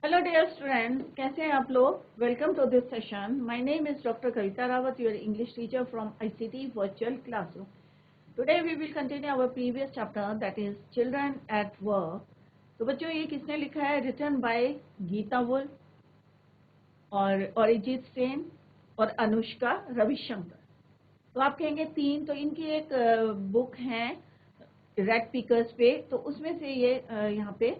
Hello dear students, कैसे हैं आप लोग। Welcome to this session. My name is doctor Kavita Rawat, your English teacher from ICT virtual classroom. Today we will continue our previous chapter, that is children at work. तो बच्चों, ये किसने लिखा है? रिटन बाय गीता वुल्फ और अरिजीत सेन और अनुष्का रविशंकर। तो आप कहेंगे तीन, तो इनकी एक बुक है रेड पिकर्स पे, तो उसमें से ये यहाँ पे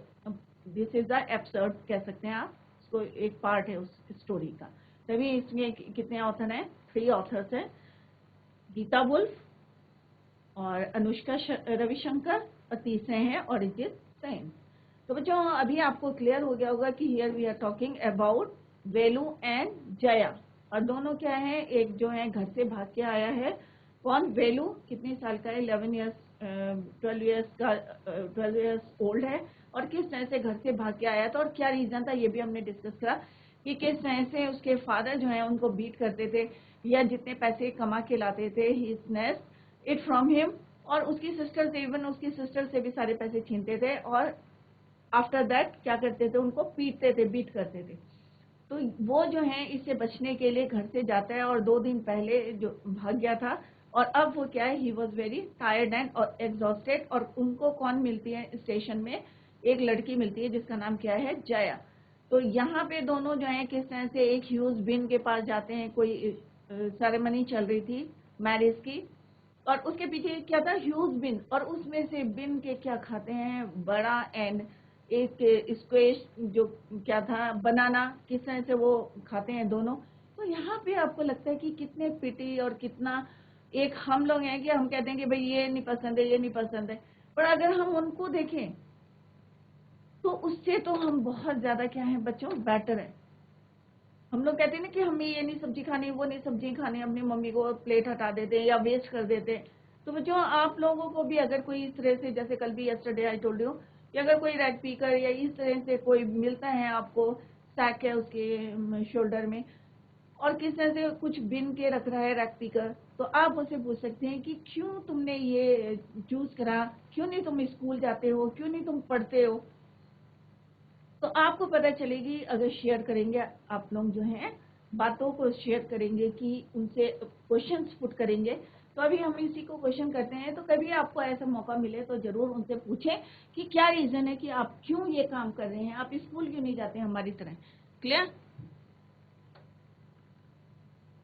दिस इज द एब्सर्ड कह सकते हैं आप इसको, एक पार्ट है उस स्टोरी का। तभी इसमें कितने ऑथर हैं? 3 ऑथर्स हैं, गीता वुल्फ और अनुष्का रविशंकर और तीसरे हैं अरिजीत सेन। तो बच्चों, अभी आपको क्लियर हो गया होगा कि here we are talking about Velu and Jaya. और दोनों क्या है, एक जो है घर से भाग के आया है। कौन? वेलू कितने साल का है? 11 ईयर्स 12 ईयर्स का 12 ईयर्स ओल्ड है। और किस तरह से घर से भाग के आया था और क्या रीजन था, ये भी हमने डिस्कस करा कि किस तरह से उसके फादर जो है उनको बीट करते थे, या जितने पैसे कमा के लाते थे ही स्नैच्ड इट फ्रॉम हिम। और उसकी सिस्टर से, इवन उसकी सिस्टर से भी सारे पैसे छीनते थे और आफ्टर दैट क्या करते थे, उनको पीटते थे, बीट करते थे। तो वो जो है इससे बचने के लिए घर से जाता है और 2 दिन पहले जो भाग गया था, और अब वो क्या है, ही वॉज वेरी टायर्ड एंड और एग्जॉस्टेड। और उनको कौन मिलती है स्टेशन में? एक लड़की मिलती है जिसका नाम क्या है, जया। तो यहाँ पे दोनों जो है किस तरह से एक ह्यूज बिन के पास जाते हैं, कोई सेरेमनी चल रही थी मैरिज की, और उसके पीछे क्या था, ह्यूज बिन, और उसमें से बिन के क्या खाते हैं, बड़ा एंड एक स्क्वेश जो क्या था, बनाना, किस तरह से वो खाते हैं दोनों। तो यहाँ पे आपको लगता है कि कितने पिटी और कितना, एक हम लोग हैं कि हम कहते हैं कि भाई ये नहीं पसंद है, ये नहीं पसंद है, पर अगर हम उनको देखें तो उससे तो हम बहुत ज्यादा क्या है बच्चों, बेटर है। हम लोग कहते हैं ना कि हमें ये नहीं सब्जी खानी, वो नहीं सब्जी खानी, अपनी मम्मी को प्लेट हटा देते हैं या वेस्ट कर देते हैं। तो बच्चों, आप लोगों को भी अगर कोई इस तरह से, जैसे कल भी यस्टरडे आई टोल्ड यू कि अगर कोई रेड पीकर या इस तरह से कोई मिलता है आपको, सैक है उसके शोल्डर में, और किस तरह से कुछ बिन के रख रहा है रेड पीकर, तो आप उससे पूछ सकते हैं कि क्यों तुमने ये चूज करा, क्यों नहीं तुम स्कूल जाते हो, क्यों नहीं तुम पढ़ते हो। तो आपको पता चलेगी अगर शेयर करेंगे आप लोग, जो हैं बातों को शेयर करेंगे कि उनसे क्वेश्चंस पुट करेंगे। तो अभी हम इसी को क्वेश्चन करते हैं। तो कभी आपको ऐसा मौका मिले तो जरूर उनसे पूछें कि क्या रीजन है कि आप क्यों ये काम कर रहे हैं, आप स्कूल क्यों नहीं जाते हमारी तरह। क्लियर?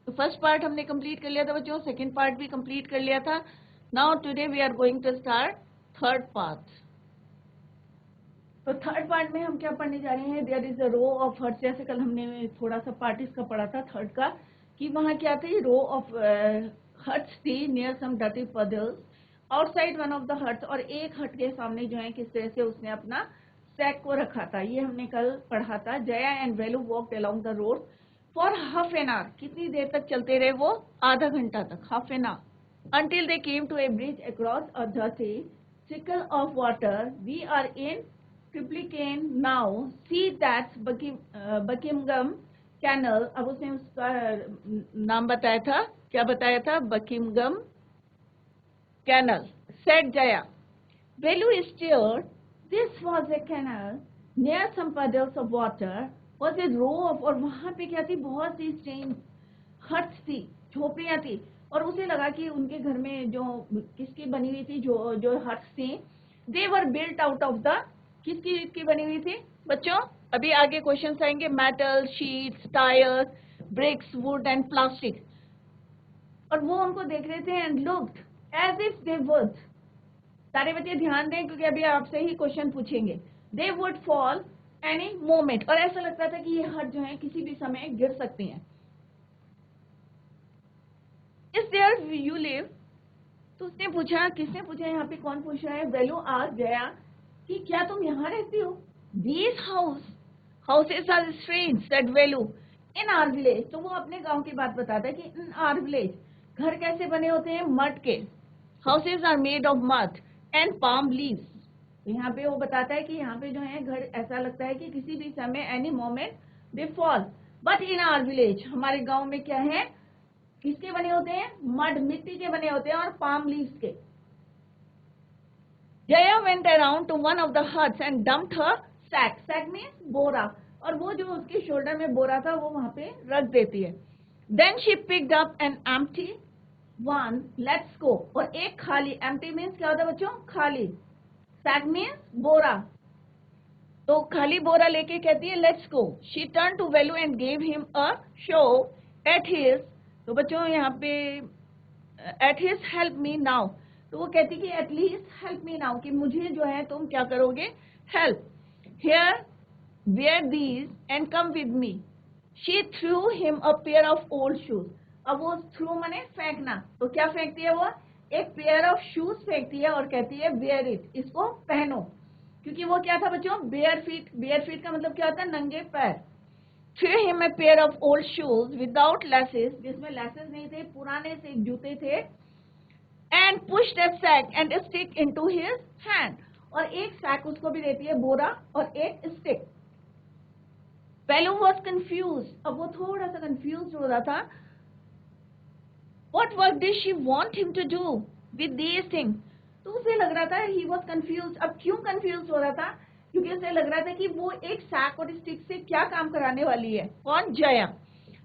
तो फर्स्ट पार्ट हमने कंप्लीट कर लिया था बच्चों, सेकेंड पार्ट भी कंप्लीट कर लिया था। Now today we are going to start third part. तो थर्ड पार्ट में हम क्या पढ़ने जा रहे हैं, there is a row of huts. जैसे कल हमने थोड़ा सा पार्ट इसका पढ़ा था थर्ड का, कि वहाँ क्या थी, रो ऑफ हर्ट्स थी near some dirty puddles outside one of the huts. और एक हट के सामने जो है किस तरह से उसने अपना सैक को रखा था, ये हमने कल पढ़ा था। Jaya and Velu walked along the road for half an hour. कितनी देर तक चलते रहे वो? आधा घंटा तक, half an hour, until they came to a bridge across a dirty trickle of water. We are in Triplicane now. See that Buckingham Canal. अब उसने उसका नाम बताया था, क्या बताया था? Buckingham canal, said Jaya. Velu stared. This was a canal. Near some puddles of water was a row of, और वहां पे क्या थी, बहुत सी स्ट्रेन हट्स थी, झोपड़ियां थी। और उसे लगा कि उनके घर में जो किसकी बनी हुई थी, जो जो हट्स थी, they were built out of the, किसकी बनी हुई थी बच्चों? अभी आगे क्वेश्चन आएंगे, metal, sheets, tyres, bricks, wood and plastic. और वो उनको देख रहे थे, and looked as if they would, सारे बच्चे ध्यान दें क्योंकि अभी आपसे ही क्वेश्चन पूछेंगे, they would fall any moment. और ऐसा लगता था कि ये हट जो है किसी भी समय गिर सकती हैं। Is there you live? तो उसने पूछा, किसने पूछा, यहाँ पे कौन पूछ रहा है? वेलू आज गया कि क्या तुम यहाँ रहती हो? These houses are strange, said Velu, in our village. तो वो अपने गांव की बात बताता है कि इन आवर विलेज घर कैसे बने होते हैं, मड के। Houses are made of mud and palm leaves. तो यहाँ पे वो बताता है कि यहाँ पे जो है घर ऐसा लगता है कि किसी भी समय, any moment they fall. But in our village, हमारे गांव में क्या है, किसके बने होते हैं? मड, मिट्टी के बने होते हैं और पाम लीव्स के। Jaya went around to one of the huts and dumped her sack. Sack means बोरा। और वो जो उसके शोल्डर में बोरा था वो वहां पे रख देती है। Then she picked up an empty one, let's go, और एक खाली, एम्प्टी मीन्स क्या होता है बच्चों, खाली, सैक मीन्स बोरा, तो खाली बोरा लेके कहती है let's go. She turn to Velu and gave him a shove at his, तो बच्चों यहाँ पे at his help me now, तो वो कहती कि एटलीस्ट हेल्प मी नाउ, कि मुझे जो है तुम क्या करोगे, help, here wear these and come with me. She threw him a pair of old shoes. अब वो थ्रू माने फेंकना, तो क्या फेंकती है वो, एक पेयर ऑफ शूज फेंकती है और कहती है वेयर इट, इसको पहनो, क्योंकि वो क्या था बच्चों, बेयर फीट, बेयर फीट का मतलब क्या होता है, नंगे पैर। Threw him a pair of old shoes without laces, जिसमें लेसेस नहीं थे, पुराने से जूते थे, and pushed a sack and a stick into his hand, और एक सैक उसको भी देती है, बोरा और एक स्टिक। वेलू वॉज कंफ्यूज, अब वो थोड़ा सा कंफ्यूज हो रहा था, what work did she want him to do with these things, तो उसे लग रहा था ही वॉज कंफ्यूज। अब क्यों कंफ्यूज हो रहा था, क्योंकि उसे लग रहा था कि वो एक सैक और स्टिक से क्या काम कराने वाली है, कौन, Jaya.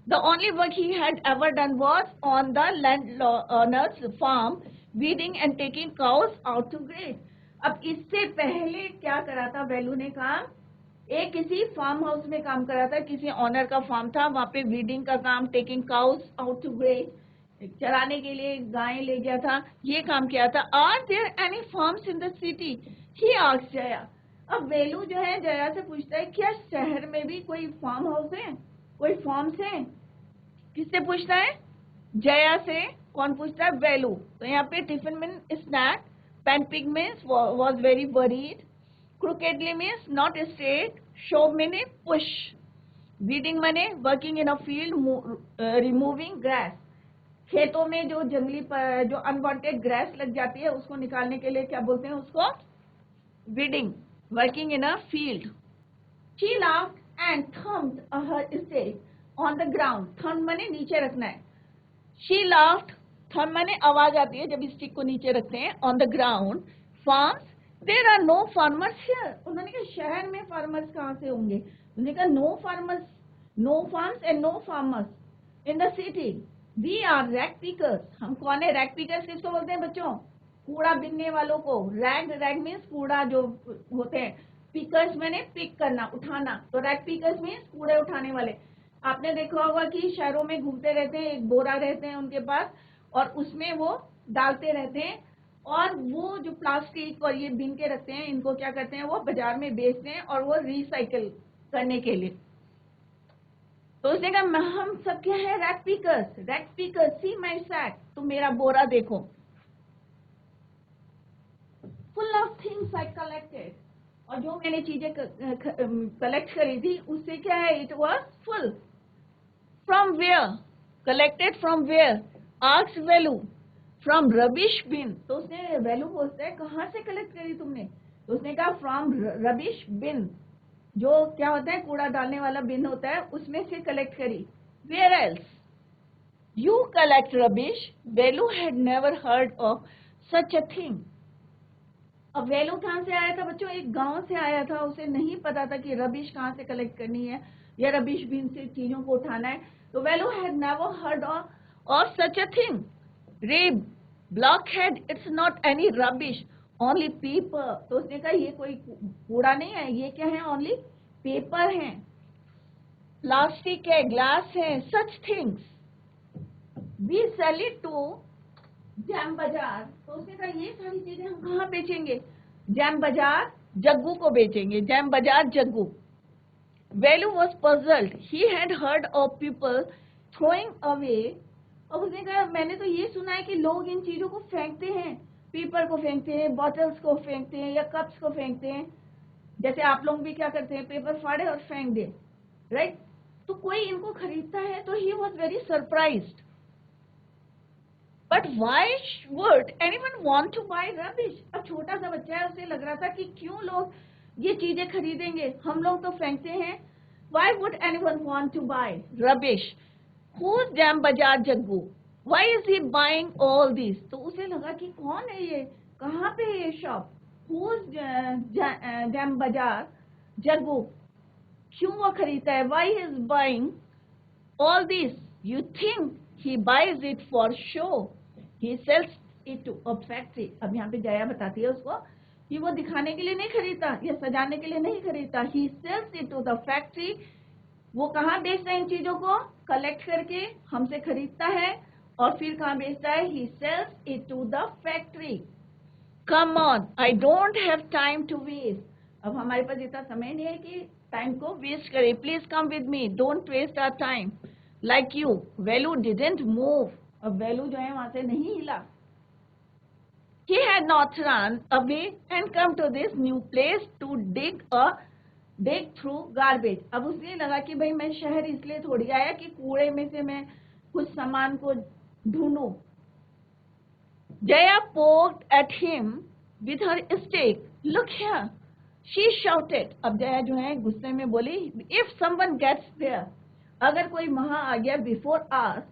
The only work he had ever done was on the landowner's farm, weeding and taking cows out to graze. अब इससे पहले क्या करा था वेलू ने काम, एक किसी फार्म हाउस में काम करा था, किसी ऑनर का फार्म था, वहां पे वीडिंग का काम, taking cows out to graze, चराने के लिए गायें ले गया था, ये काम किया था। Are there any farms in the city, he asked Jaya. अब वेलू जो है जया से पूछता है क्या शहर में भी कोई फार्म हाउस है, कोई फार्म्स है, किससे पूछता है, जया से। कौन पूछता है, वेलू। तो यहाँ पे टिफिन में snack, pen pig means was very worried, crookedly means not straight, shove means push, weeding means working in a field, removing grass, खेतों में जो जंगली जो अनवांटेड ग्रास लग जाती है उसको निकालने के लिए क्या बोलते हैं उसको, weeding, working in a field. She laughed and thumped her stick on the ground, thumb माने नीचे रखना है, she laughed, thumb माने आवाज आती है जब स्टिक को नीचे रखते हैं, on the ground, farms, there are no farmers here. उन्होंने कहा शहर में फार्मर्स कहाँ से होंगे, उन्होंने कहा no farmers, no farms and no farmers in the city. We are rag pickers. हम कौन है, rag pickers किसको बोलते हैं बच्चों, कूड़ा बिनने वालों को। rag, rag means कूड़ा जो होते हैं, pickers मैंने पिक करना, उठाना, तो rag pickers means कूड़े उठाने वाले। आपने देखा होगा कि शहरों में घूमते रहते हैं, एक बोरा रहते हैं उनके पास और उसमें वो डालते रहते हैं, और वो जो प्लास्टिक और ये बिन के रखते हैं, इनको क्या करते हैं, वो बाजार में बेचते हैं और वो रिसाइकल करने के लिए। तो उसने कहा हम सब क्या है, rag pickers, rag pickers, see my sack, तो मेरा बोरा देखो, full of things I collected, और जो मैंने चीजें कलेक्ट करी थी उससे क्या है, it was full. From where, collected from where, asked Velu. From rubbish bin, तो उसने, वेलू पूछता है कहाँ से कलेक्ट करी तुमने, तो उसने कहा फ्रॉम रबिश बिन, जो क्या होता है कूड़ा डालने वाला बिन होता है उसमें से कलेक्ट करी। Where else you collect rubbish, Velu had never heard of such a thing. अब वेलू कहाँ से आया था बच्चों, एक गांव से आया था, उसे नहीं पता था कि रबिश कहाँ से कलेक्ट करनी है या रबिश बिन से चीजों को उठाना है। तो Velu had never heard of such a thing. Reb, blockhead, it's not any rubbish, only paper. तो उसने कहा ये कोई कूड़ा नहीं है, ये क्या है, ओनली पेपर है, प्लास्टिक है, ग्लास है, such things we sell it to Jam Bazaar. तो उसने कहा ये सारी चीजें हम कहाँ बेचेंगे, जैम बाजार, जग्गू को बेचेंगे, जैम बाजार Jaggu. Velu was puzzled, he had heard of people throwing away. अब उसने कहा मैंने तो ये सुना है कि लोग इन चीजों को फेंकते हैं, पेपर को फेंकते हैं, बॉटल्स को फेंकते हैं या कप्स को फेंकते हैं, जैसे आप लोग भी क्या करते हैं, पेपर फाड़े और फेंक दे, राइट। तो कोई इनको खरीदता है, तो he was very surprised. But why would anyone want to buy rubbish. अब छोटा सा बच्चा है, उसे लग रहा था कि क्यों लोग ये चीजें खरीदेंगे, हम लोग तो फेंकते हैं। Why would anyone want to buy rubbish, Who's Jam बाजार Jaggu, why is he buying all these? तो उसे लगा कि कौन है ये, कहाँ पे है ये शॉप, Who's जैम बाजार जग्गू, क्यों वो खरीदता है, why he is buying all this? You think he buys it for show? He sells it to a factory. अब यहाँ पे जया बताती है उसको कि वो दिखाने के लिए नहीं खरीदता या सजाने के लिए नहीं खरीदता. He sells it to the factory. वो कहाँ बेचता है इन चीजों को? कलेक्ट करके हमसे खरीदता है और फिर कहाँ बेचता है? He sells it to the factory. Come on, I don't have time to waste. अब हमारे पास इतना समय नहीं है कि टाइम को वेस्ट करें. Please come with me, don't waste our time. Like you, Velu didn't move. अब वेलू जो है वहां से नहीं हिला. He had not run away and come to this new place to dig through garbage. अब उसने लगा कि भाई मैं शहर इसलिए थोड़ी आया कि कूड़े में से मैं कुछ सामान को ढूंढूं. Jaya poked at him with her stick. Look here, she shouted. अब जया जो है गुस्से में बोली, if someone gets there, अगर कोई वहां आ गया before us,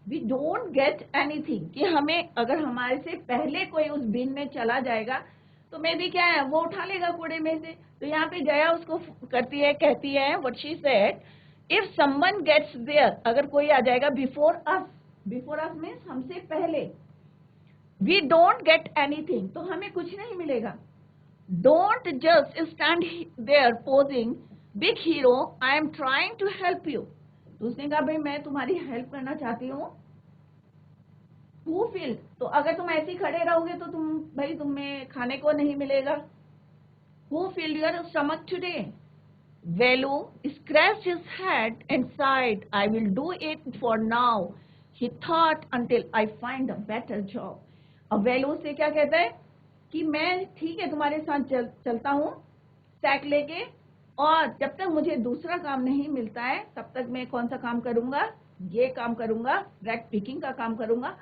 we don't get anything. कि हमें अगर हमारे से पहले कोई उस बिन में चला जाएगा तो मैं भी क्या है वो उठा लेगा कूड़े में से. तो यहाँ पे जया उसको करती है, कहती है what she said, if someone gets there, अगर कोई आ जाएगा before us means हमसे पहले, we don't get anything, तो हमें कुछ नहीं मिलेगा. Don't just stand there posing big hero, I am trying to help you. तो उसने कहा भाई मैं तुम्हारी हेल्प करना चाहती हूँ. Who filled? तो अगर तुम ऐसे ही खड़े रहोगे तो तुम्हें खाने को नहीं मिलेगा. Who filled your stomach today? Velu scratched his head and sighed. I will do it for now, he thought, until I find a better job. अब वेलू से क्या कहता है कि मैं ठीक है तुम्हारे साथ चलता हूँ सैक लेके, और जब तक मुझे दूसरा काम नहीं मिलता है तब तक मैं कौन सा काम करूंगा? ये काम करूंगा, रैक पिकिंग का काम करूंगा.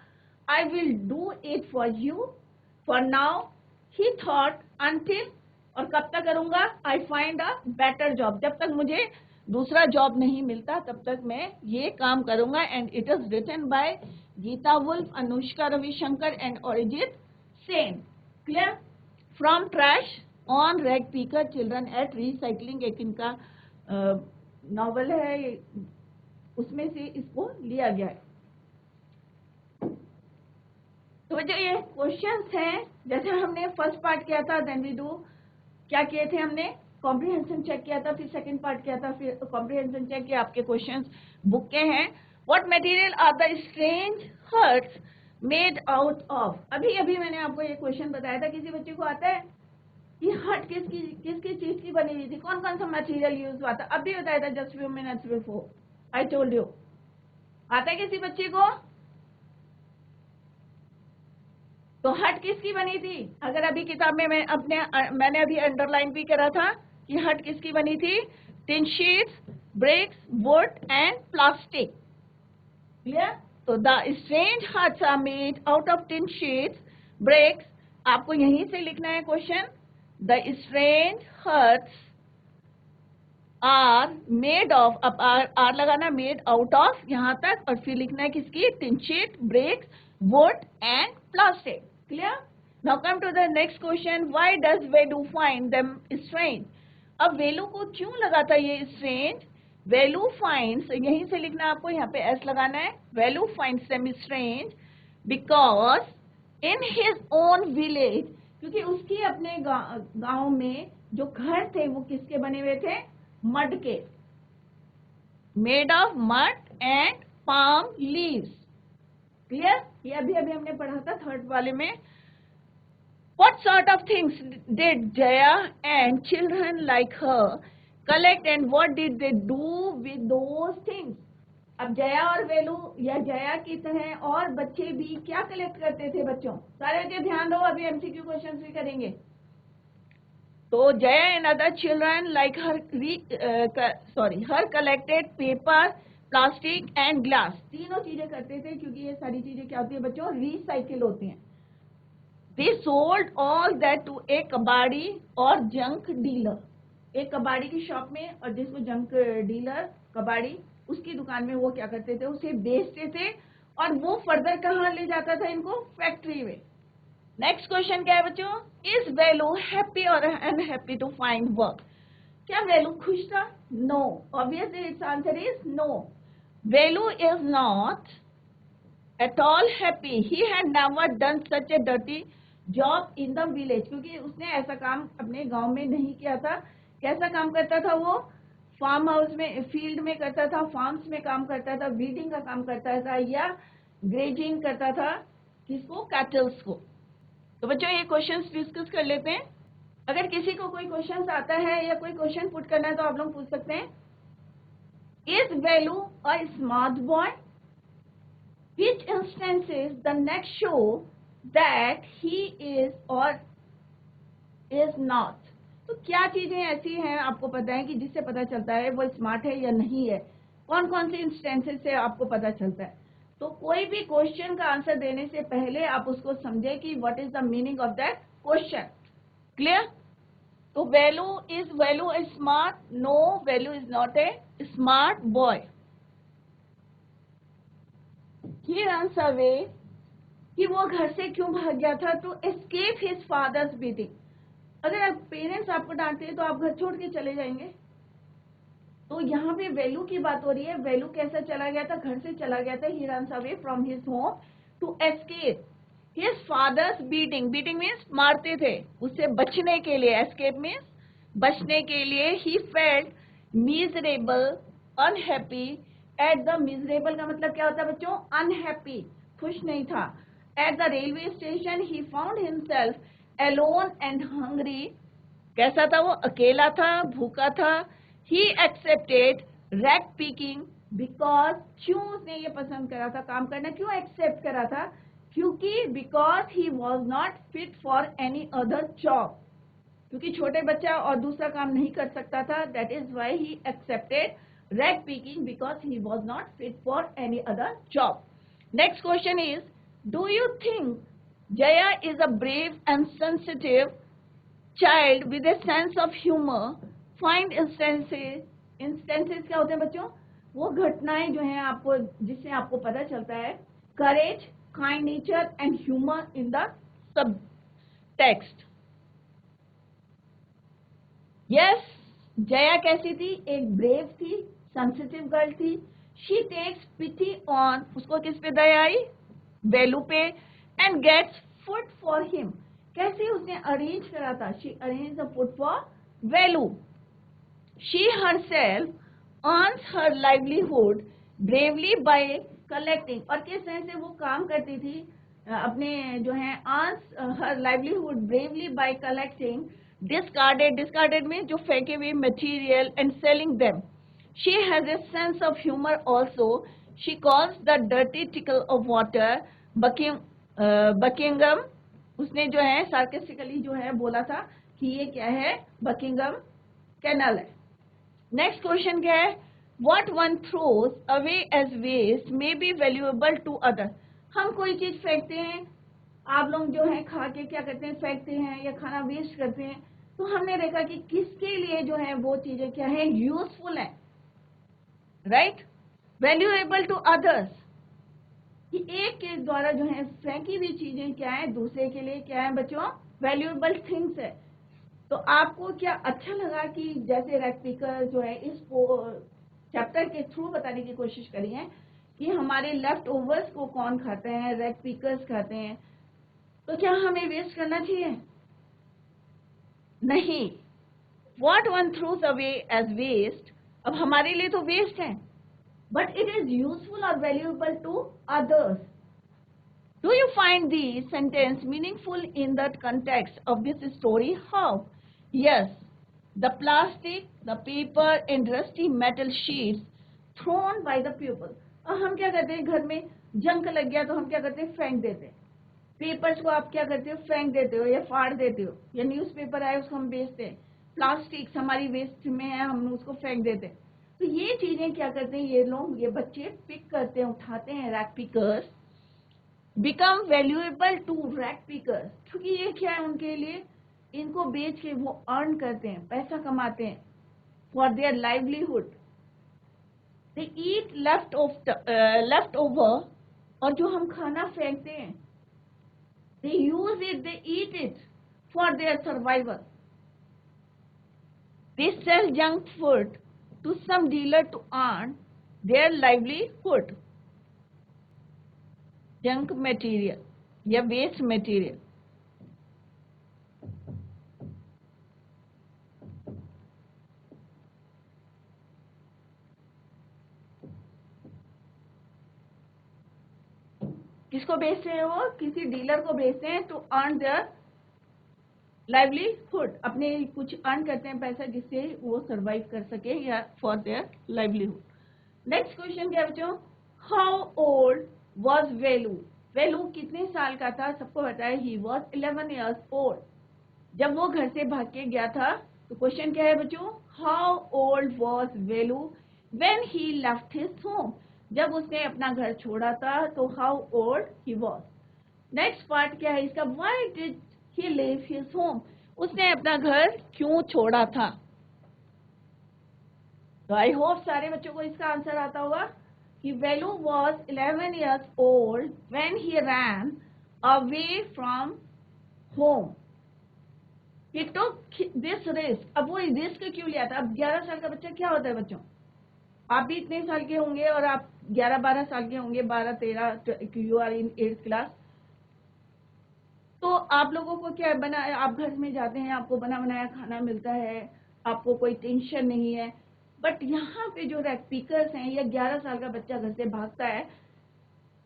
I will do it for you for now, he thought, until, और कब तक करूंगा? I find a better job, जब तक मुझे दूसरा जॉब नहीं मिलता तब तक मैं ये काम करूंगा. And it is written by Gita Wolf, Anushka Ravishankar and Arijit Sen. Clear? From trash on rag picker children at recycling, एक इनका नॉवल है, उसमें से इसको लिया गया है. तो जो ये क्वेश्चंस हैं, जैसे हमने फर्स्ट पार्ट किया था, देन वी डू क्या किए थे हमने? कॉम्प्रिहेंशन चेक किया था, फिर सेकंड पार्ट किया था, फिर कॉम्प्रिहेंशन चेक किया. आपके क्वेश्चंस बुक के हैं. What material are the strange huts made out of? अभी मैंने आपको ये क्वेश्चन बताया था. किसी बच्चे को आता है कि हर्ट किसकी चीज की बनी हुई थी, कौन कौन सा मटेरियल यूज हुआ था? अभी बताया था just few minutes before I told you. आता है किसी बच्चे को? तो हट किसकी बनी थी? अगर अभी किताब में मैंने अभी अंडरलाइन भी करा था कि हट किसकी बनी थी? Tin sheets, bricks, wood and plastic. Clear? तो the strange huts are made out of tin sheets, bricks. आपको यहीं से लिखना है question. The strange huts are made of, अब आर लगाना, मेड आउट ऑफ यहां तक, और फिर लिखना है किसकी? Tin sheet, bricks, wood and plastic. Clear? Now come to the next question. Why does Velu find them strange? अब वेलू को क्यों लगा था ये strange? वेलू finds, यहीं से लिखना आपको, यहाँ पे s लगाना है. वेलू finds them strange because in his own village, क्योंकि उसकी अपने गांव में जो घर थे वो किसके बने हुए थे? मड के. Made of mud and palm leaves. Clear? ये अभी हमने पढ़ा था थर्ड वाले में. What sort of things did Jaya and children like her collect and what did they do with those things? अब जया और वेलू या जया की तरह और बच्चे भी क्या कलेक्ट करते थे? बच्चों सारे बच्चे ध्यान दो, अभी एमसीक्यू क्वेश्चंस भी करेंगे. तो Jaya and other children like her collected paper, plastic and glass. तीनों चीजें करते थे क्योंकि ये सारी चीजें क्या होती है बच्चों? रिसाइकिल होती हैं. They sold all that to a kabadi और जंक डीलर. एक कबाड़ी की शॉप में, और जिसको जंक डीलर, कबाड़ी, उसकी दुकान में वो क्या करते थे? उसे बेचते थे, और वो फर्दर कहाँ ले जाता था इनको? फैक्ट्री में. नेक्स्ट क्वेश्चन क्या है बच्चों? इज वेलू हैप्पी और अनहैप्पी टू फाइंड वर्क? क्या वेलू खुश था? No, obviously its answer is no. Velu is not at all happy. He had never done such a dirty job in the village. क्योंकि उसने ऐसा काम अपने गांव में नहीं किया था. कैसा काम करता था वो? फार्म हाउस में, फील्ड में करता था, फार्म्स में काम करता था, वीडिंग का काम करता था या ग्रेजिंग करता था. किसको? कैटल्स को. तो बच्चों ये क्वेश्चंस डिस्कस कर लेते हैं. अगर किसी को कोई क्वेश्चन आता है या कोई क्वेश्चन पुट करना है तो आप लोग पूछ सकते हैं. Is Velu a smart boy? Which instances the next show that he is or is not? तो क्या चीजें ऐसी हैं आपको पता है कि जिससे पता चलता है वो स्मार्ट है या नहीं है? कौन कौन से इंस्टेंसेस से आपको पता चलता है? तो कोई भी क्वेश्चन का आंसर देने से पहले आप उसको समझे कि what is the meaning of that question. Clear? तो Velu is smart? No, Velu is not a smart boy. He runs away कि वो घर से क्यों भाग गया था? To escape his father's beating. अगर आप पेरेंट्स आपको डांटते हैं तो आप घर छोड़ के चले जाएंगे. तो यहाँ पे वैल्यू की बात हो रही है. वैल्यू कैसा चला गया था? घर से चला गया था. He runs away from his home to escape his father's beating. Beating means मारते थे. उससे बचने के लिए, एस्केप मीन्स बचने के लिए. ही felt miserable, unhappy. At the miserable का मतलब क्या होता है बच्चों? अनहैप्पी, खुश नहीं था. At the railway station he found himself alone and hungry. कैसा था वो? अकेला था, भूखा था. He accepted rag picking because. क्यों उसने ये पसंद करा था काम करना? क्यों एक्सेप्ट करा था? क्योंकि because he was not fit for any other job. क्योंकि छोटे बच्चा और दूसरा काम नहीं कर सकता था. That is why he accepted rag picking because he was not fit for any other job. Next question is, do you think Jaya is a brave and sensitive child with a sense of humor? Find instances क्या होते हैं बच्चों? वो घटनाएं जो हैं आपको, जिससे आपको पता चलता है courage, kind nature and humor in the subtext. Yes, Jaya कैसी थी? एक ब्रेव थी, सेंसिटिव गर्ल थी. She takes pity on. उसको किस पे दया आई? वेलू पे. And gets food for him. कैसे उसने अरेंज करा था? She arrange the food for Velu. She herself earns her livelihood bravely by collecting. और किस तरह से वो काम करती थी अपने जो है earns her livelihood bravely by collecting discarded में जो फेंके हुए material and selling them. She has a sense of humor also. She calls the dirty trickle of water Buckingham. उसने जो है sarcastically जो है बोला था कि ये क्या है? Buckingham Canal है. Next question क्या है? What one throws away as waste may be valuable to others. हम कोई चीज फेंकते हैं, आप लोग जो है खा के क्या करते हैं? फेंकते हैं या खाना वेस्ट करते हैं. तो हमने देखा कि किसके लिए जो है वो चीजें क्या है? यूजफुल है. राइट? Valuable to others. कि एक के द्वारा जो है फेंकी हुई चीजें क्या है? दूसरे के लिए क्या है बच्चों? वैल्यूएबल थिंग्स है. तो आपको क्या अच्छा लगा कि जैसे रैग पिकर जो है इस चैप्टर के थ्रू बताने की कोशिश करी है कि हमारे लेफ्ट ओवर्स को कौन खाते हैं? रैग पिकर्स खाते हैं. तो क्या हमें वेस्ट करना चाहिए? नहीं. What one throws away as waste, अब हमारे लिए तो वेस्ट है, but it is useful or valuable to others. Do you find the sentence meaningful in the context of this story? How? Yes. The plastic, the paper and rusty metal sheets thrown by the pupil. अब हम क्या करते हैं? घर में junk लग गया तो हम क्या करते हैं? फेंक देते हैं. पेपर्स को आप क्या करते हो? फेंक देते हो या फाड़ देते हो. या न्यूज़पेपर आए उसको हम बेचते हैं. प्लास्टिक्स हमारी वेस्ट में है, हम उसको फेंक देते हैं. तो ये चीजें क्या करते हैं ये लोग, ये बच्चे पिक करते हैं, उठाते हैं. Rag pickers become valuable to rag pickers. क्योंकि ये क्या है उनके लिए? इनको बेच के वो अर्न करते हैं, पैसा कमाते हैं for their livelihood. They eat left over. और जो हम खाना फेंकते हैं, they use it, they eat it for their survival. They sell junk food to some dealer to earn their livelihood. Junk material या waste material. किसको बेचते हैं वो? किसी डीलर को बेचते हैं टू अर्न देयर लाइवलीहुड, अपने कुछ अर्न करते हैं पैसा जिससे वो सरवाइव कर सके या for their livelihood. Next question क्या बच्चों? हाउ ओल्ड वाज वेलू? वेलू कितने साल का था? सबको बताया ही वाज 11 इयर्स ओल्ड जब वो घर से भाग के गया था। तो क्वेश्चन क्या है बच्चों? How old was Velu when he left his home? जब उसने अपना घर छोड़ा था तो how old he was. Next part क्या है इसका? Why did he leave his home? उसने अपना घर क्यों छोड़ा था? तो आई होप सारे बच्चों को इसका आंसर आता होगा कि Velu was 11 years old when he ran away from home. He took this risk. अब वो रिस्क क्यों लिया था? अब 11 साल का बच्चा क्या होता है बच्चों? आप भी इतने साल के होंगे और आप 11-12 साल के होंगे, 12-13, you are in 8th class. तो आप लोगों को क्या बना, आप घर में जाते हैं, आपको बना बनाया खाना मिलता है, आपको कोई टेंशन नहीं है। बट यहाँ पे जो रैक पिकर्स हैं, या 11 साल का बच्चा घर से भागता है,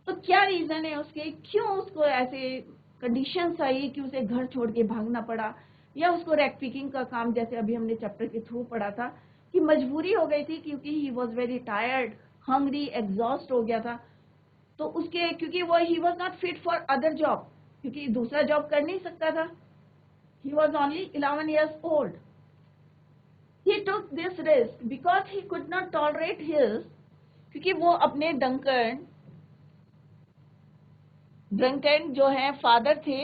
तो क्या रीजन है उसके? क्यों उसको ऐसे कंडीशंस आई कि उसे घर छोड़ के भागना पड़ा? या उसको रैक पिकिंग का काम, जैसे अभी हमने चैप्टर के थ्रू पढ़ा था कि मजबूरी हो गई थी क्योंकि ही was very tired, hungry, exhaust हो गया था। तो उसके क्योंकि वो he was not fit for other job, क्योंकि दूसरा जॉब कर नहीं सकता था। He was only 11 years old. He took this risk because he could not tolerate his, क्योंकि वो अपने ड्रंकन जो है फादर थे,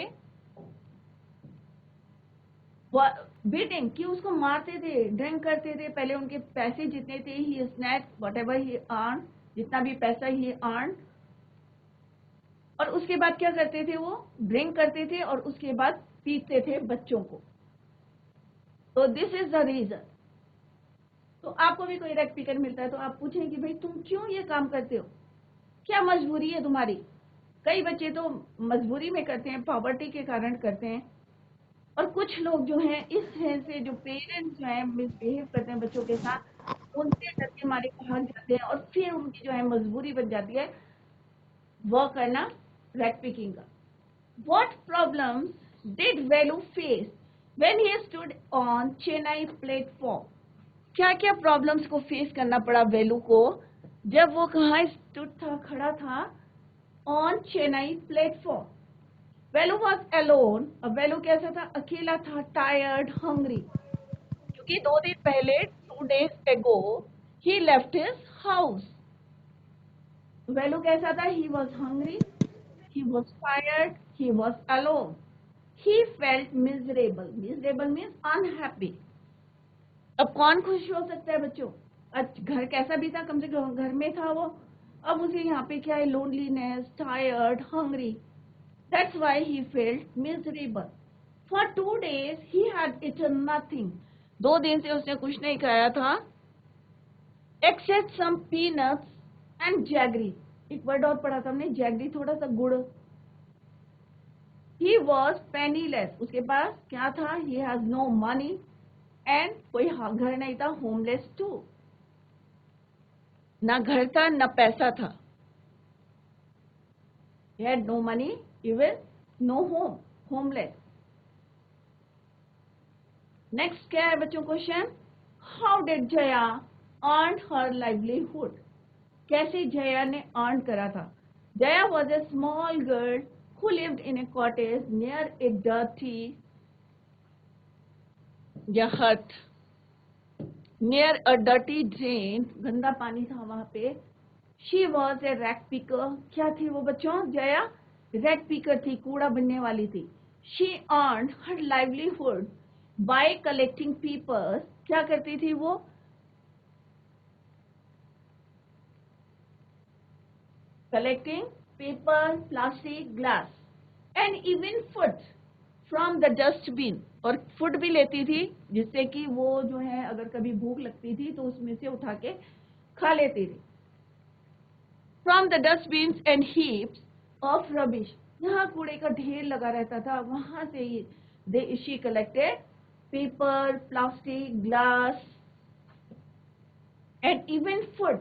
बीटिंग कि उसको मारते थे, ड्रिंक करते थे। पहले उनके पैसे जितने थे, he snatch whatever he earn, जितना भी पैसा ही अर्न, और उसके बाद क्या करते थे? वो ड्रिंक करते थे और उसके बाद पीते थे बच्चों को। तो दिस इज द रीजन। तो आपको भी कोई रेक पिकर मिलता है तो आप पूछें कि भाई तुम क्यों ये काम करते हो, क्या मजबूरी है तुम्हारी? कई बच्चे तो मजबूरी में करते हैं, पॉवर्टी के कारण करते हैं। और कुछ लोग जो हैं इस तरह से, जो पेरेंट्स जो हैं मिसबिहेव करते हैं बच्चों के साथ, उनसे डर के मारे भाग जाते हैं और फिर उनकी जो है मजबूरी बन जाती है वो करना रैक पिकिंग का। What problems did Velu face when he stood on Chennai platform? क्या क्या प्रॉब्लम्स को फेस करना पड़ा वेलू को जब वो कहाँ स्टूड था, खड़ा था? On Chennai platform. Velu was alone. अब वेलू कैसा था? अकेला था, टायर्ड, हंग्री, क्योंकि 2 दिन पहले, 2 days ago, he left his house. वेलू कैसा था? he was hungry, he was tired, he was alone, he felt miserable. Miserable means unhappy. अब कौन खुश हो सकता है बच्चों? घर कैसा भी था, कम से कम घर में था वो। अब उसे यहाँ पे क्या है? Loneliness, tired, hungry. That's why he felt miserable. For 2 days he had eaten nothing. 2 दिन से उसने कुछ नहीं खाया था except some peanuts and jaggery. एक वर्ड और पढ़ा था हमने, जैगरी, थोड़ा सा गुड़। He was penniless. उसके पास क्या था? He has no money and कोई घर नहीं था, होमलेस टू। ना घर था ना पैसा था। He had no money, even no home, homeless. Next क्या है बच्चों question? How did Jaya earn her livelihood? कैसे जया ने अर्न करा था? Jaya was a small girl who lived in a cottage near a dirty hut. Near a dirty drain, गंदा पानी था वहां पे। She was a rag picker. क्या थी वो बच्चों? जया रैग पिकर थी, कूड़ा बनने वाली थी। She earned her livelihood by collecting papers. क्या करती थी वो? Collecting paper, plastic, glass and even food from the dustbin, और फूड भी लेती थी, जिससे कि वो जो है अगर कभी भूख लगती थी तो उसमें से उठा के खा लेती थी। From the dustbin and heaps of rubbish, यहाँ कूड़े का ढेर लगा रहता था, वहां से ही she collected paper, plastic, glass and even food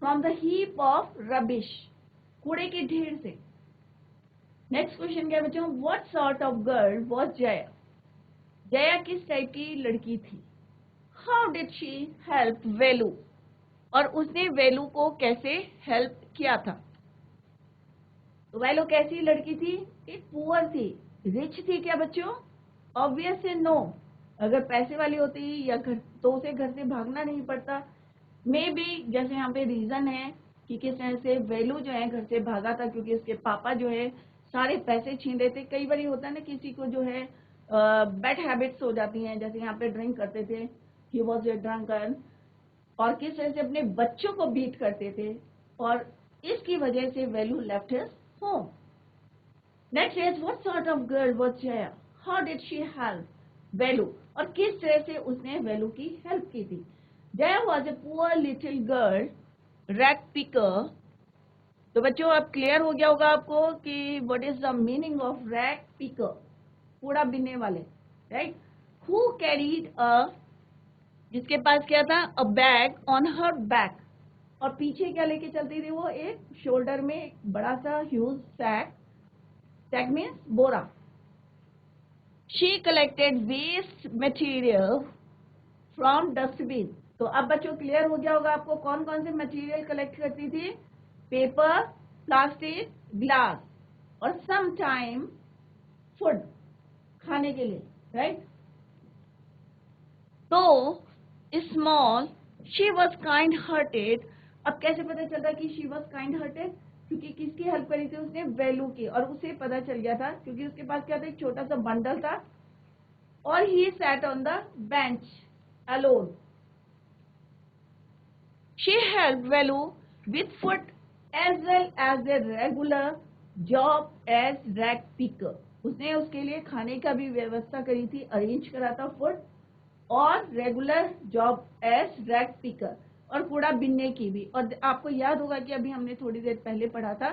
from the heap of rubbish, कूड़े के ढेर से। नेक्स्ट क्वेश्चन क्या बच्चों, what sort of girl was Jaya, Jaya किस टाइप की लड़की थी। How did she help Velu, और उसने वेलू को कैसे हेल्प किया था। तो वेलू कैसी लड़की थी, एक पुअर थी, रिच थी क्या बच्चों, ऑब्वियस है नो, अगर पैसे वाली होती या घर तो उसे घर से भागना नहीं पड़ता। मे बी जैसे यहाँ पे रीजन है कि किस तरह से वेलू जो है घर से भागा था, क्योंकि उसके पापा जो है सारे पैसे छीन रहे थे। कई बार होता है ना किसी को जो है बैड हैबिट्स हो जाती हैं, जैसे यहाँ पे ड्रिंक करते थे, ही वॉज ए ड्रंकन, और किस तरह से अपने बच्चों को बीट करते थे, और इसकी वजह से Velu left his home. Next is what sort of girl was Jaya, how did she help Velu, और किस तरह से उसने वेलू की हेल्प की थी। Jaya was a poor little girl rag picker. तो बच्चों अब क्लियर हो गया होगा आपको कि what is the meaning of rag picker, कूड़ा बीनने वाले, राइट। हु कैरीड अ, जिसके पास क्या था, अ बैग ऑन हर बैक, और पीछे क्या लेके चलती थी वो, एक शोल्डर में एक बड़ा सा ह्यूज सैक, सैक मीन्स बोरा। She collected waste material from dustbin. तो अब बच्चों क्लियर हो गया होगा आपको कौन कौन से मटेरियल कलेक्ट करती थी, पेपर, प्लास्टिक, ग्लास, और सम टाइम फूड, खाने के लिए, राइट। तो small, she was kind hearted. अब कैसे पता चलता कि शी वॉज काइंड हार्टेड, क्योंकि किसकी हेल्प करी थी उसने, वेलू की, और उसे पता चल गया था क्योंकि उसके पास क्या था, एक छोटा सा बंडल था, और he sat on the bench alone. She helped Velu with food as well as a regular job as rag picker. उसने उसके लिए खाने का भी व्यवस्था करी थी, अरेंज करा था फूड, और regular job as rag picker, और कूड़ा बिनने की भी। और आपको याद होगा कि अभी हमने थोड़ी देर पहले पढ़ा था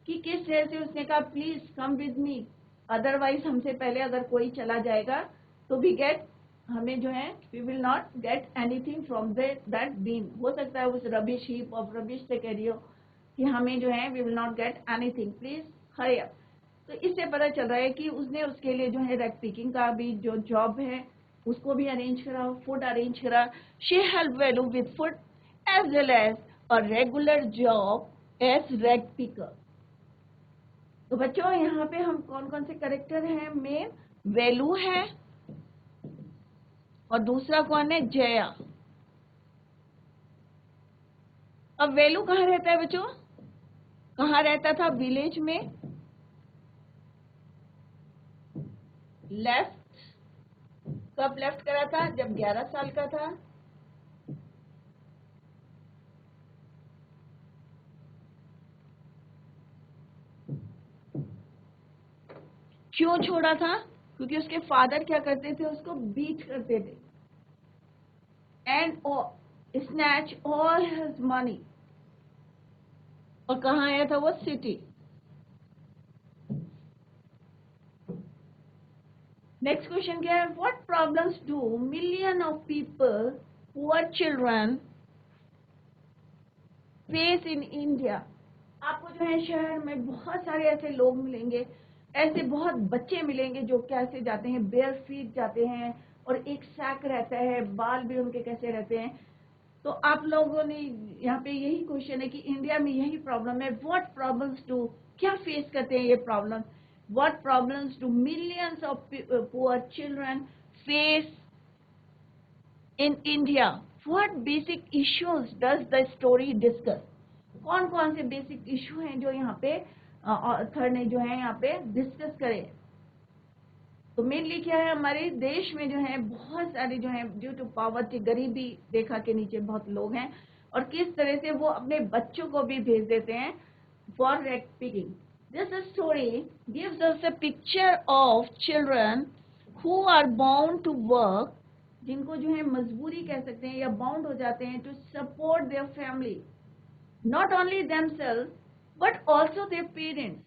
कि किस तरह से उसने कहा please come with me, otherwise हमसे पहले अगर कोई चला जाएगा तो वी गेट, हमें जो है we will not get anything from that bin. हो सकता है उस रबिश हीप ऑफ रबिश से कह रही हो कि हमें जो है we will not get anything, please hurry up. तो इससे पता चल रहा है कि उसने उसके लिए जो है रैग पिकिंग का भी जो जॉब है उसको भी अरेंज करा, फूड अरेंज करा। She help Velu with food as well as a regular job as rag picker. तो बच्चों यहाँ पे हम कौन कौन से करेक्टर हैं, मेन वेलू है, और दूसरा कौन है, जया। अब वेलू कहाँ रहता है बच्चों, कहाँ रहता था, विलेज में, लेफ्ट। कब लेफ्ट करा था, जब 11 साल का था। क्यों छोड़ा था, क्योंकि उसके फादर क्या करते थे, उसको बीट करते थे, and snatch all his money. और कहाँ आया था वो, सिटी। नेक्स्ट क्वेश्चन क्या है, what problems do million of people, poor children face in India. आपको जो है शहर में बहुत सारे ऐसे लोग मिलेंगे, ऐसे बहुत बच्चे मिलेंगे जो कैसे जाते हैं, बेयर फीट जाते हैं, और एक सैक रहता है, बाल भी उनके कैसे रहते हैं। तो आप लोगों ने यहाँ पे यही क्वेश्चन है कि इंडिया में यही प्रॉब्लम है, व्हाट प्रॉब्लम्स डू, क्या फेस करते हैं ये problem, what problems do millions of poor children face in India, what basic issues does the story discuss. कौन कौन से बेसिक इशू हैं जो यहाँ पे ऑथर ने जो है यहाँ पे डिस्कस करे। तो मेनली क्या है, हमारे देश में जो है बहुत सारे जो है ड्यू टू पॉवर्टी, गरीबी रेखा के नीचे बहुत लोग हैं, और किस तरह से वो अपने बच्चों को भी भेज देते हैं for rag picking. This story gives us a picture of children who are bound to work, जिनको जो है मजबूरी कह सकते हैं या बाउंड हो जाते हैं to support their family, not only themselves but also their parents.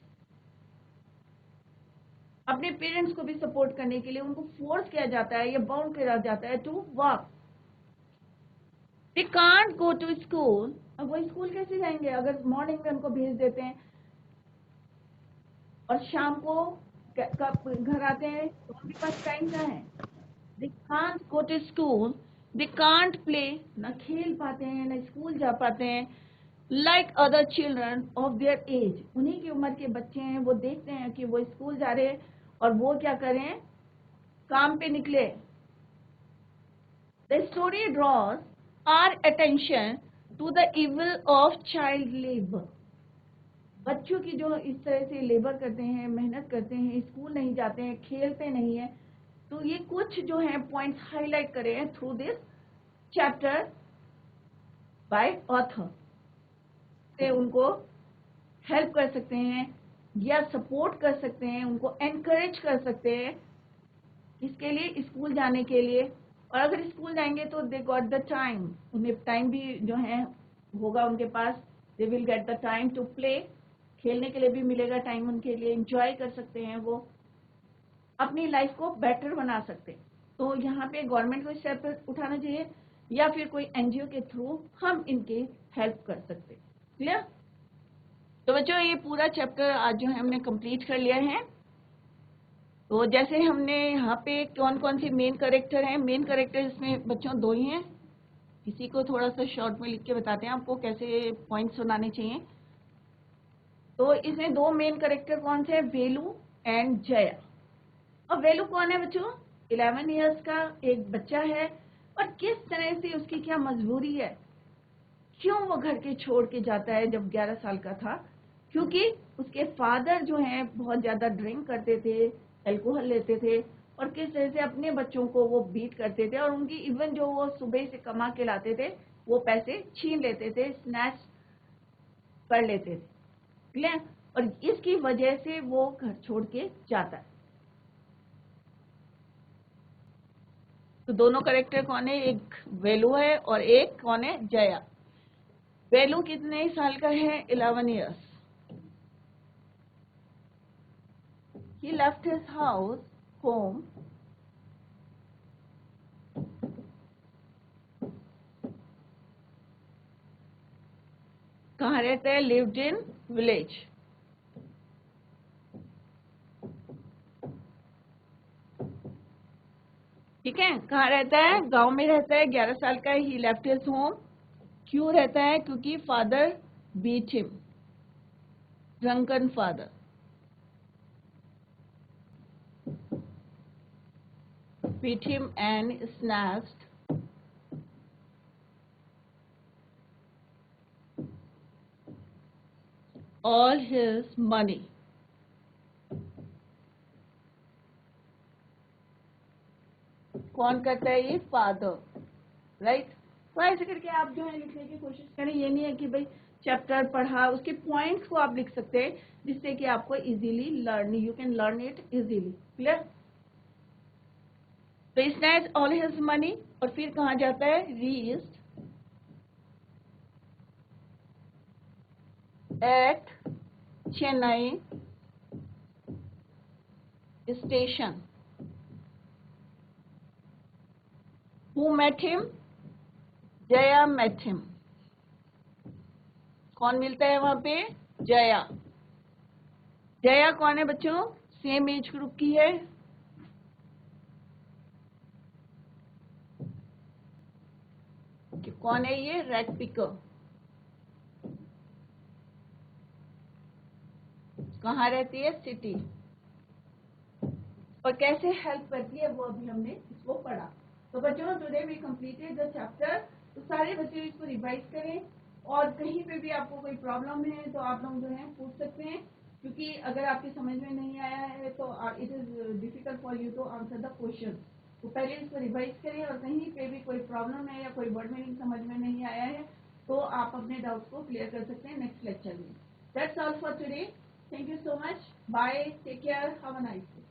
अपने पेरेंट्स को भी सपोर्ट करने के लिए उनको फोर्स किया जाता है या बाउंड किया जाता है to work. They can't go to school. अब वो स्कूल कैसे जाएंगे अगर मॉर्निंग में उनको भेज देते हैं और शाम को घर आते हैं तो उनके पास टाइम कहाँ है. They can't go to school, they can't play, ना खेल पाते हैं ना स्कूल जा पाते हैं. Like other children of their age, उन्हीं की उम्र के बच्चे हैं, वो देखते हैं कि वो स्कूल जा रहे हैं और वो क्या करें, काम पे निकले. The story draws our attention to the evil of child labor. बच्चों की जो इस तरह से लेबर करते हैं, मेहनत करते हैं, स्कूल नहीं जाते हैं, खेलते नहीं है, तो ये कुछ जो है पॉइंट्स हाईलाइट करे हैं through this chapter by author. से उनको हेल्प कर सकते हैं या सपोर्ट कर सकते हैं, उनको एनकरेज कर सकते हैं इसके लिए स्कूल जाने के लिए. और अगर स्कूल जाएंगे तो दे गॉट द टाइम, उन्हें टाइम भी जो है होगा उनके पास. They will get the time to play, खेलने के लिए भी मिलेगा टाइम उनके लिए, एंजॉय कर सकते हैं, वो अपनी लाइफ को बेटर बना सकते हैं. तो यहाँ पे गवर्नमेंट को स्टेप उठाना चाहिए या फिर कोई एनजीओ के थ्रू हम इनकी हेल्प कर सकते हैं. क्लियर. तो बच्चों ये पूरा चैप्टर आज जो है हमने कंप्लीट कर लिया है. तो जैसे हमने यहाँ पे कौन कौन से मेन कैरेक्टर हैं, मेन कैरेक्टर इसमें बच्चों दो ही हैं. इसी को थोड़ा सा शॉर्ट में लिख के बताते हैं आपको कैसे पॉइंट्स सुनाने चाहिए. तो इसमें दो मेन कैरेक्टर कौन से हैं, वेलू एंड जया. और वेलू कौन है बच्चों, 11 इयर्स का एक बच्चा है और किस तरह से उसकी क्या मजबूरी है, क्यों वो घर के छोड़ के जाता है जब 11 साल का था. क्योंकि उसके फादर जो हैं बहुत ज़्यादा ड्रिंक करते थे, अल्कोहल लेते थे और किस तरह से अपने बच्चों को वो बीट करते थे और उनकी इवन जो वो सुबह से कमा के लाते थे वो पैसे छीन लेते थे, स्नैच कर लेते थे. क्लियर. और इसकी वजह से वो घर छोड़ के जाता है. तो दोनों कैरेक्टर कौन है, एक वेलू है और एक कौन है, जया. वेलू कितने साल का है, 11 years. He left his house, home, कहाँ रहता है, lived in village. ठीक है, कहाँ रहता है, गांव में रहता है, 11 साल का है. He left his home. क्यों रहता है, क्योंकि father beat him, drunken father. Beat him and snatched all his money. कौन करता है, ये फादर. राइट. तो ऐसे करके आप जो है लिखने की कोशिश करें. ये नहीं है कि भाई चैप्टर पढ़ा उसके पॉइंट्स को आप लिख सकते हैं जिससे कि आपको easily learn, you can learn it easily. Clear. तो स्नैच ऑल हिज मनी और फिर कहाँ जाता है, reached eight Chennai station. Who met him? Jaya met him. कौन मिलता है वहां पे, जया. जया कौन है बच्चों, सेम एज ग्रुप की है. कौन है ये, रैग पिकर. कहाँ रहती है, सिटी. और कैसे हेल्प करती है वो अभी हमने इसको पढ़ा. तो बच्चों today we completed the chapter. तो सारे बच्चे इसको रिवाइज करें और कहीं पे भी आपको कोई प्रॉब्लम है तो आप लोग जो है पूछ सकते हैं. क्योंकि अगर आपकी समझ में नहीं आया है तो it is difficult for you to answer the question. तो पहले इसको रिवाइज करें और कहीं पे भी कोई प्रॉब्लम है या कोई वर्ड मीनिंग समझ में नहीं आया है तो आप अपने डाउट्स को क्लियर कर सकते हैं नेक्स्ट लेक्चर में. That's all for today. Thank you so much. Bye. Take care. Have a nice day.